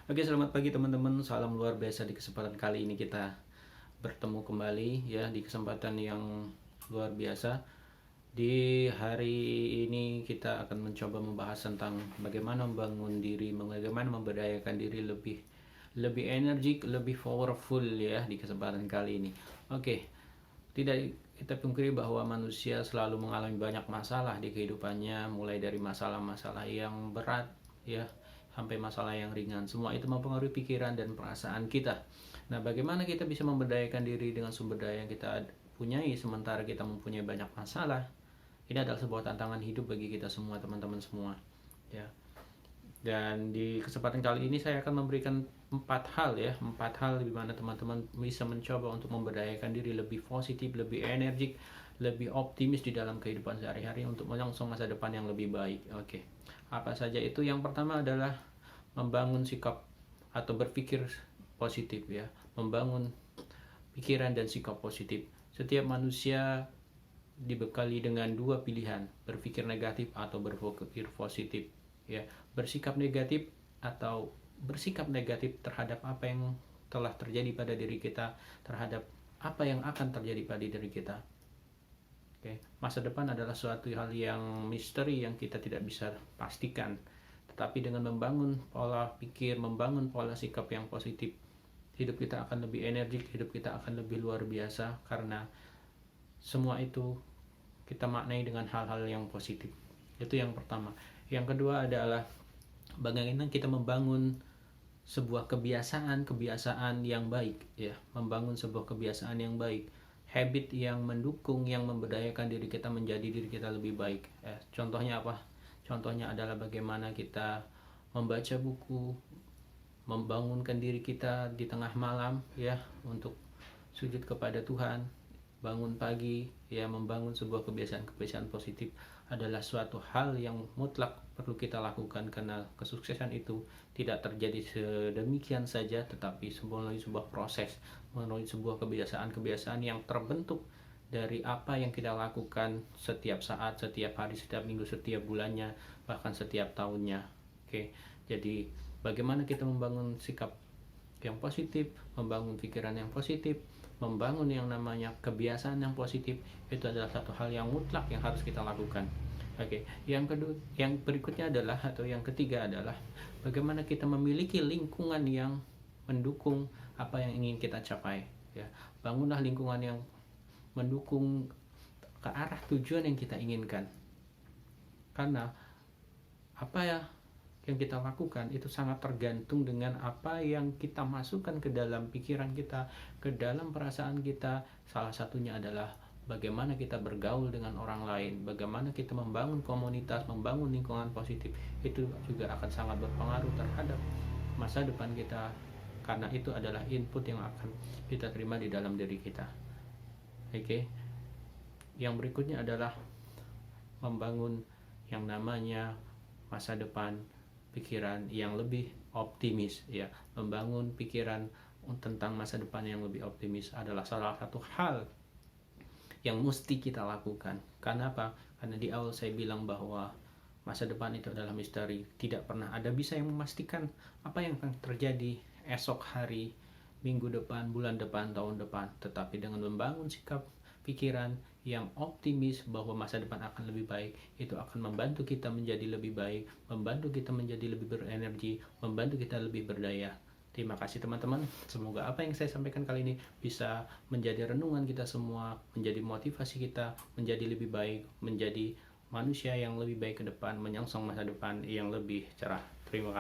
Oke, selamat pagi teman-teman. Salam luar biasa. Di kesempatan kali ini kita bertemu kembali ya, di kesempatan yang luar biasa. Di hari ini kita akan mencoba membahas tentang bagaimana membangun diri, bagaimana memberdayakan diri lebih energik, lebih powerful ya di kesempatan kali ini. Oke. Tidak kita pungkiri bahwa manusia selalu mengalami banyak masalah di kehidupannya, mulai dari masalah-masalah yang berat ya sampai masalah yang ringan. Semua itu mempengaruhi pikiran dan perasaan kita. Nah, bagaimana kita bisa memberdayakan diri dengan sumber daya yang kita punyai sementara kita mempunyai banyak masalah? Ini adalah sebuah tantangan hidup bagi kita semua, teman-teman semua. Ya. Dan di kesempatan kali ini saya akan memberikan 4 hal di mana teman-teman bisa mencoba untuk memberdayakan diri lebih positif, lebih energik, lebih optimis di dalam kehidupan sehari-hari untuk menyongsong masa depan yang lebih baik. Oke. Apa saja itu? Yang pertama adalah membangun sikap atau berpikir positif ya, membangun pikiran dan sikap positif. Setiap manusia dibekali dengan 2 pilihan, berpikir negatif atau berpikir positif ya. Bersikap negatif atau bersikap negatif terhadap apa yang telah terjadi pada diri kita, terhadap apa yang akan terjadi pada diri kita. Oke, masa depan adalah suatu hal yang misteri yang kita tidak bisa pastikan. Tetapi dengan membangun pola pikir, membangun pola sikap yang positif, hidup kita akan lebih energik, hidup kita akan lebih luar biasa, karena semua itu kita maknai dengan hal-hal yang positif. Itu yang pertama. Yang kedua adalah bagaimana kita membangun sebuah kebiasaan yang baik ya, membangun sebuah kebiasaan yang baik, habit yang mendukung, yang memberdayakan diri kita menjadi diri kita lebih baik. Contohnya apa? Contohnya adalah bagaimana kita membaca buku, membangunkan diri kita di tengah malam ya untuk sujud kepada Tuhan, bangun pagi ya, membangun sebuah kebiasaan positif adalah suatu hal yang mutlak perlu kita lakukan, karena kesuksesan itu tidak terjadi sedemikian saja, tetapi melalui sebuah proses, melalui sebuah kebiasaan yang terbentuk dari apa yang kita lakukan setiap saat, setiap hari, setiap minggu, setiap bulannya, bahkan setiap tahunnya. Oke, jadi bagaimana kita membangun sikap yang positif, membangun pikiran yang positif, membangun yang namanya kebiasaan yang positif, itu adalah satu hal yang mutlak yang harus kita lakukan. Oke, yang kedua, yang berikutnya adalah, atau yang ketiga adalah bagaimana kita memiliki lingkungan yang mendukung apa yang ingin kita capai ya. Bangunlah lingkungan yang mendukung ke arah tujuan yang kita inginkan, karena apa ya yang kita lakukan itu sangat tergantung dengan apa yang kita masukkan ke dalam pikiran kita, ke dalam perasaan kita. Salah satunya adalah bagaimana kita bergaul dengan orang lain, bagaimana kita membangun komunitas, membangun lingkungan positif. Itu juga akan sangat berpengaruh terhadap masa depan kita, karena itu adalah input yang akan kita terima di dalam diri kita. Oke. Yang berikutnya adalah membangun yang namanya masa depan, pikiran yang lebih optimis ya. Membangun pikiran tentang masa depan yang lebih optimis adalah salah satu hal yang mesti kita lakukan. Karena apa? Karena di awal saya bilang bahwa masa depan itu adalah misteri. Tidak pernah ada bisa yang memastikan apa yang akan terjadi esok hari, minggu depan, bulan depan, tahun depan. Tetapi dengan membangun sikap pikiran yang optimis bahwa masa depan akan lebih baik, itu akan membantu kita menjadi lebih baik, membantu kita menjadi lebih berenergi, membantu kita lebih berdaya. Terima kasih teman-teman. Semoga apa yang saya sampaikan kali ini bisa menjadi renungan kita semua, menjadi motivasi kita menjadi lebih baik, menjadi manusia yang lebih baik ke depan, menyongsong masa depan yang lebih cerah. Terima kasih.